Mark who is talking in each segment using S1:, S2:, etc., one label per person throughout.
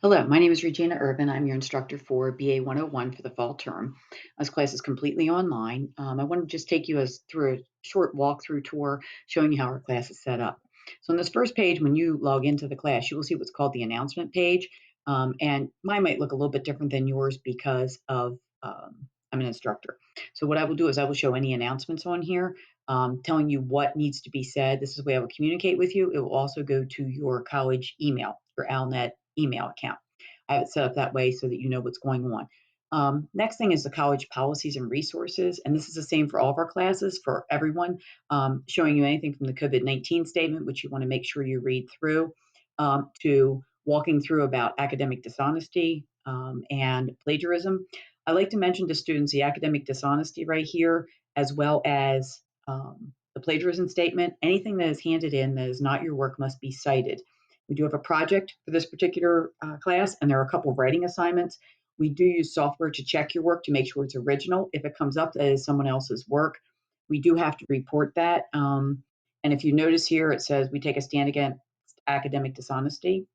S1: Hello, my name is Regina Urban. I'm your instructor for BA 101 for the fall term. This class is completely online. I want to just take you through a short walkthrough tour showing you how our class is set up. So on this first page, when you log into the class, you will see what's called the announcement page. And mine might look a little bit different than yours because of I'm an instructor. So what I will do is I will show any announcements on here, telling you what needs to be said. This is the way I will communicate with you. It will also go to your college email, your ALNet email account. I have it set up that way so that you know what's going on. Next thing is the college policies and resources, and this is the same for all of our classes, for everyone, showing you anything from the COVID-19 statement, which you want to make sure you read through, to walking through about academic dishonesty and plagiarism. I like to mention to students the academic dishonesty right here, as well as the plagiarism statement. Anything that is handed in that is not your work must be cited. We do have a project for this particular class, and there are a couple of writing assignments. We do use software to check your work to make sure it's original. If it comes up that is someone else's work, we do have to report that. And if you notice here, it says we take a stand against academic dishonesty.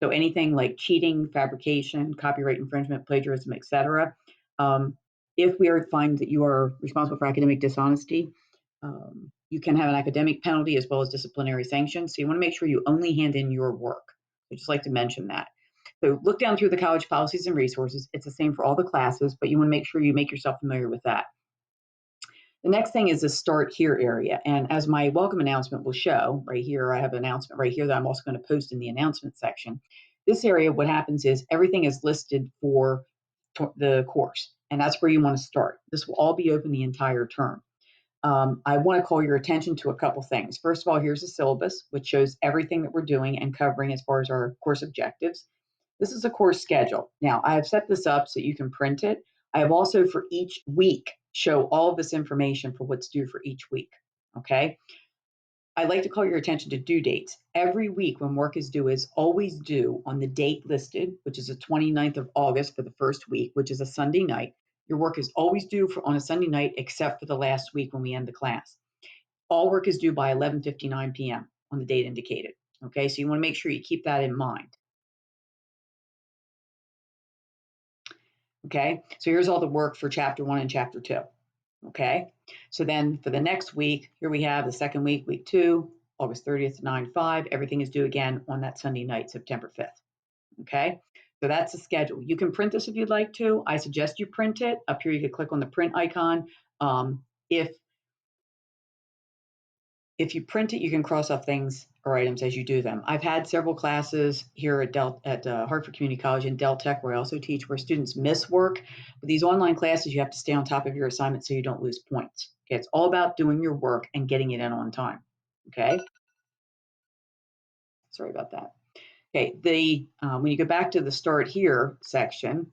S1: So anything like cheating, fabrication, copyright infringement, plagiarism, etc. Um, if we find that you are responsible for academic dishonesty, you can have an academic penalty as well as disciplinary sanctions. So you want to make sure you only hand in your work. I just like to mention that. So look down through the college policies and resources. It's the same for all the classes, but you want to make sure you make yourself familiar with that. The next thing is the start here area. And as my welcome announcement will show right here, I have an announcement right here that I'm also going to post in the announcement section. This area, what happens is everything is listed for the course, and that's where you want to start. This will all be open the entire term. I want to call your attention to a couple things. First of all, here's the syllabus, which shows everything that we're doing and covering as far as our course objectives. This is a course schedule. Now, I have set this up so you can print it. I have also for each week show all of this information for what's due for each week. Okay. I like to call your attention to due dates. Every week when work is due is always due on the date listed, which is the 29th of August for the first week, which is a Sunday night. Your work is always due on a Sunday night except for the last week when we end the class. All work is due by 11:59 p.m. on the date indicated. Okay, so you want to make sure you keep that in mind. Okay, so here's all the work for chapter 1 and chapter 2. Okay, so then for the next week, here we have the second week, week 2, August 30th to 9/5. Everything is due again on that Sunday night, September 5th. Okay, so that's the schedule. You can print this if you'd like to. I suggest you print it. Up here, you can click on the print icon. If you print it, you can cross off things or items as you do them. I've had several classes here at Hartford Community College in Del Tech, where I also teach, where students miss work. But these online classes, you have to stay on top of your assignment so you don't lose points. Okay, it's all about doing your work and getting it in on time. Okay, sorry about that. Okay, when you go back to the start here section,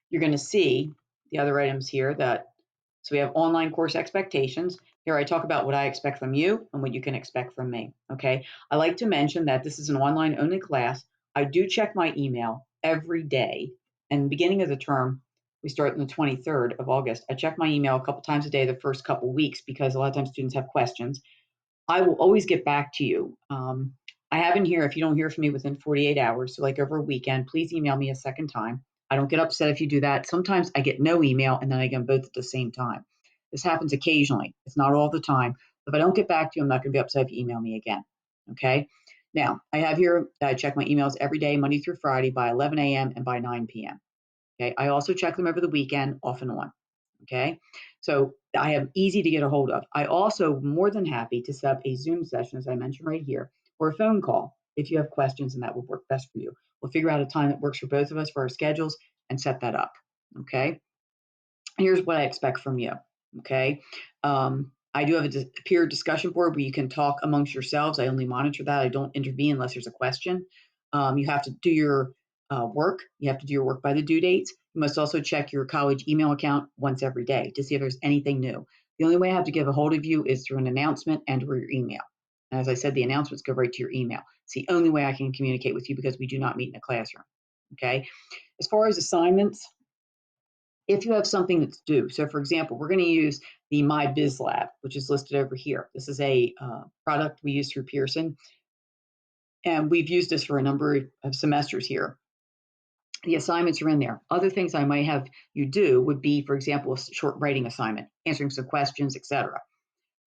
S1: you're going to see the other items here that, so we have online course expectations. Here I talk about what I expect from you and what you can expect from me. Okay, I like to mention that this is an online only class. I do check my email every day. And beginning of the term, we start on the 23rd of August. I check my email a couple times a day the first couple weeks because a lot of times students have questions. I will always get back to you. I have in here, if you don't hear from me within 48 hours, so like over a weekend, please email me a second time. I don't get upset if you do that. Sometimes I get no email and then I get them both at the same time. This happens occasionally. It's not all the time. If I don't get back to you, I'm not going to be upset if you email me again. Okay. Now, I have here, I check my emails every day, Monday through Friday by 11 a.m. and by 9 p.m. Okay. I also check them over the weekend off and on. Okay. So I am easy to get a hold of. I also more than happy to set up a Zoom session, as I mentioned right here, or a phone call if you have questions and that would work best for you. We'll figure out a time that works for both of us for our schedules and set that up. Okay. Here's what I expect from you. Okay. I do have a peer discussion board where you can talk amongst yourselves. I only monitor that. I don't intervene unless there's a question. You have to do your work. You have to do your work by the due dates. You must also check your college email account once every day to see if there's anything new. The only way I have to get a hold of you is through an announcement and through your email. And as I said, the announcements go right to your email. It's the only way I can communicate with you because we do not meet in a classroom. Okay. As far as assignments, if you have something that's due. So for example, we're going to use the My Biz Lab, which is listed over here. This is a product we use through Pearson. And we've used this for a number of semesters here. The assignments are in there. Other things I might have you do would be, for example, a short writing assignment, answering some questions, etc.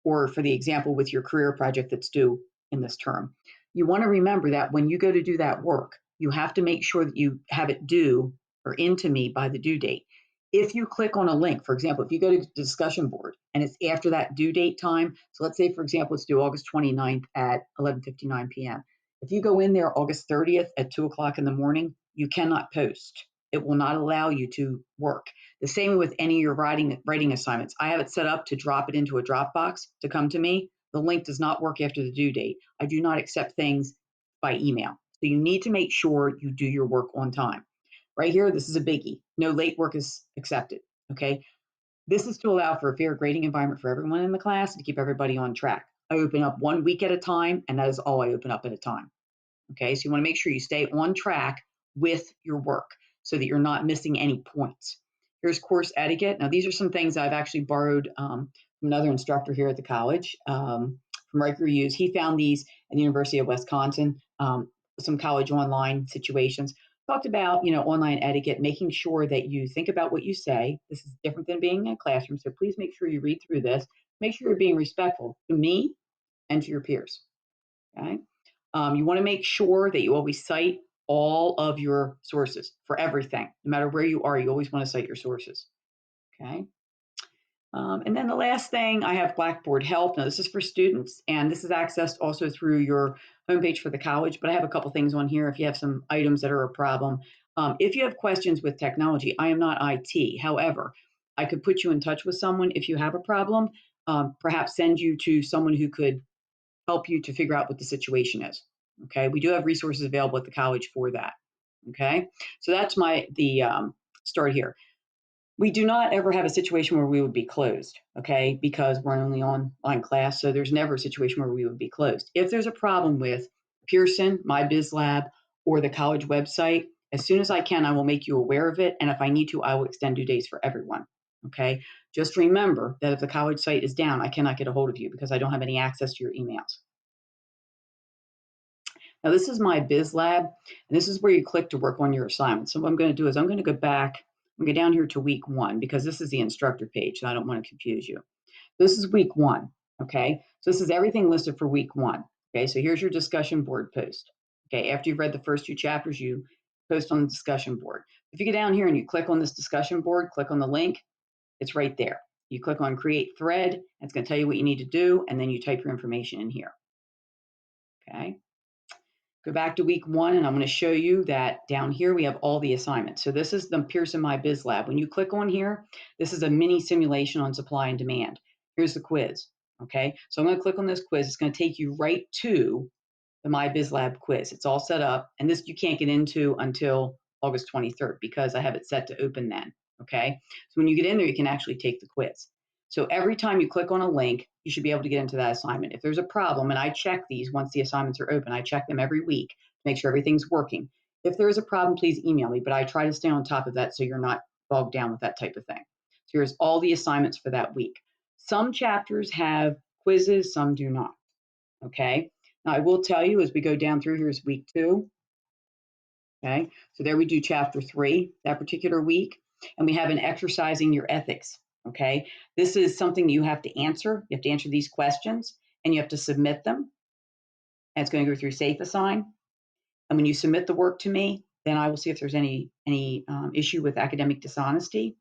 S1: Or for the example with your career project that's due in this term. You want to remember that when you go to do that work, you have to make sure that you have it due or into me by the due date. If you click on a link, for example, if you go to the discussion board and it's after that due date time, so let's say, for example, it's due August 29th at 11:59 p.m. If you go in there August 30th at 2 o'clock in the morning, you cannot post. It will not allow you to work. The same with any of your writing assignments. I have it set up to drop it into a Dropbox to come to me. The link does not work after the due date. I do not accept things by email. So you need to make sure you do your work on time. Right here, this is a biggie. No late work is accepted. Okay. This is to allow for a fair grading environment for everyone in the class and to keep everybody on track. I open up 1 week at a time, and that is all I open up at a time. Okay, so you want to make sure you stay on track with your work so that you're not missing any points. Here's course etiquette. Now, these are some things I've actually borrowed from another instructor here at the college, from Riker Hughes. He found these at the University of Wisconsin, some college online situations. Talked about, online etiquette, making sure that you think about what you say. This is different than being in a classroom, so please make sure you read through this. Make sure you're being respectful to me and to your peers. Okay. You want to make sure that you always cite all of your sources for everything. No matter where you are, you always want to cite your sources. Okay. And then the last thing, I have Blackboard Help. Now, this is for students, and this is accessed also through your homepage for the college. But I have a couple things on here if you have some items that are a problem. If you have questions with technology, I am not IT. However, I could put you in touch with someone if you have a problem, perhaps send you to someone who could help you to figure out what the situation is. Okay, we do have resources available at the college for that. Okay, so that's the start here. We do not ever have a situation where we would be closed, okay, because we're only online class. So there's never a situation where we would be closed. If there's a problem with Pearson, My Biz Lab, or the college website, as soon as I can, I will make you aware of it. And if I need to, I will extend due dates for everyone. Okay. Just remember that if the college site is down, I cannot get a hold of you because I don't have any access to your emails. Now, this is My Biz Lab, and this is where you click to work on your assignment. So what I'm going to do is I'm going to go back and go down here to week 1 because this is the instructor page, and I don't want to confuse you. This is week 1, okay? So this is everything listed for week 1, okay? So here's your discussion board post, okay? After you've read the first 2 chapters, you post on the discussion board. If you get down here and you click on this discussion board, click on the link, it's right there. You click on Create Thread, and it's going to tell you what you need to do, and then you type your information in here, okay? Go back to week 1, and I'm going to show you that down here we have all the assignments. So this is the Pearson My Biz Lab. When you click on here, this is a mini simulation on supply and demand. Here's the quiz. Okay, so I'm going to click on this quiz. It's going to take you right to the My Biz Lab quiz. It's all set up, and this you can't get into until August 23rd because I have it set to open then. Okay, so when you get in there, you can actually take the quiz. So every time you click on a link, you should be able to get into that assignment. If there's a problem, and I check these once the assignments are open, I check them every week to make sure everything's working. If there is a problem, please email me, but I try to stay on top of that so you're not bogged down with that type of thing. So here's all the assignments for that week. Some chapters have quizzes, some do not. Okay. Now I will tell you as we go down through, here's week 2. Okay. So there we do chapter 3 that particular week. And we have an exercising your ethics. Okay. This is something you have to answer. You have to answer these questions and you have to submit them. And it's going to go through SafeAssign. And when you submit the work to me, then I will see if there's any issue with academic dishonesty.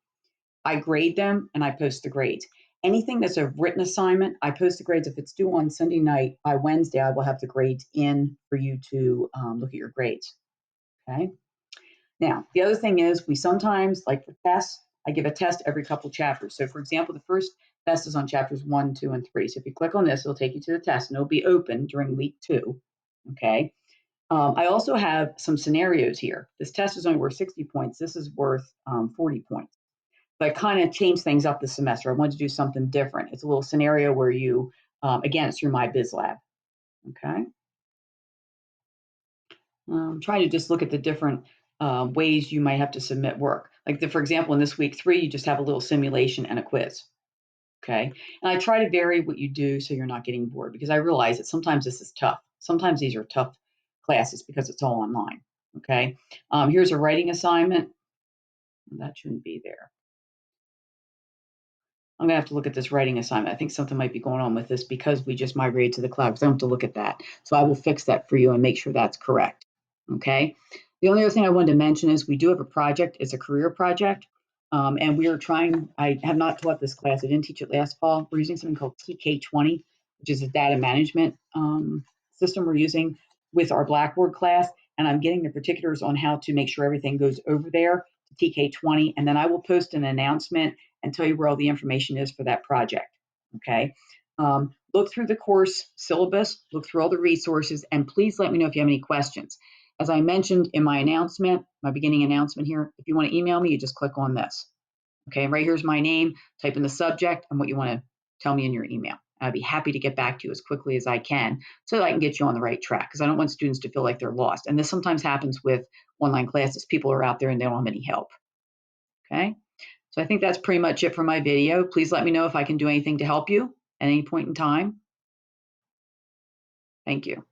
S1: I grade them and I post the grades. Anything that's a written assignment, I post the grades. If it's due on Sunday night, by Wednesday, I will have the grades in for you to look at your grades. Okay. Now, the other thing is we sometimes, like for tests, I give a test every couple chapters. So for example, the first test is on chapters 1, 2, and 3. So if you click on this, it'll take you to the test and it'll be open during week 2. Okay. I also have some scenarios here. This test is only worth 60 points. This is worth 40 points. But I kind of changed things up this semester. I wanted to do something different. It's a little scenario where you, again, it's through My Biz Lab. Okay. Trying to just look at the different ways you might have to submit work. Like for example, in this week 3, you just have a little simulation and a quiz. Okay. And I try to vary what you do so you're not getting bored because I realize that sometimes this is tough. Sometimes these are tough classes because it's all online. Okay. Here's a writing assignment. That shouldn't be there. I'm gonna have to look at this writing assignment. I think something might be going on with this because we just migrated to the cloud, because I have to look at that. So I will fix that for you and make sure that's correct. Okay. The only other thing I wanted to mention is we do have a project. It's a career project. And we are trying, I have not taught this class. I didn't teach it last fall. We're using something called TK20, which is a data management system we're using with our Blackboard class. And I'm getting the particulars on how to make sure everything goes over there to TK20. And then I will post an announcement and tell you where all the information is for that project. Okay. Look through the course syllabus, look through all the resources, and please let me know if you have any questions. As I mentioned in my announcement, my beginning announcement here, if you want to email me, you just click on this. Okay, right here's my name, type in the subject and what you want to tell me in your email. I'd be happy to get back to you as quickly as I can so that I can get you on the right track, because I don't want students to feel like they're lost. And this sometimes happens with online classes. People are out there and they don't have any help. Okay. So I think that's pretty much it for my video. Please let me know if I can do anything to help you at any point in time. Thank you.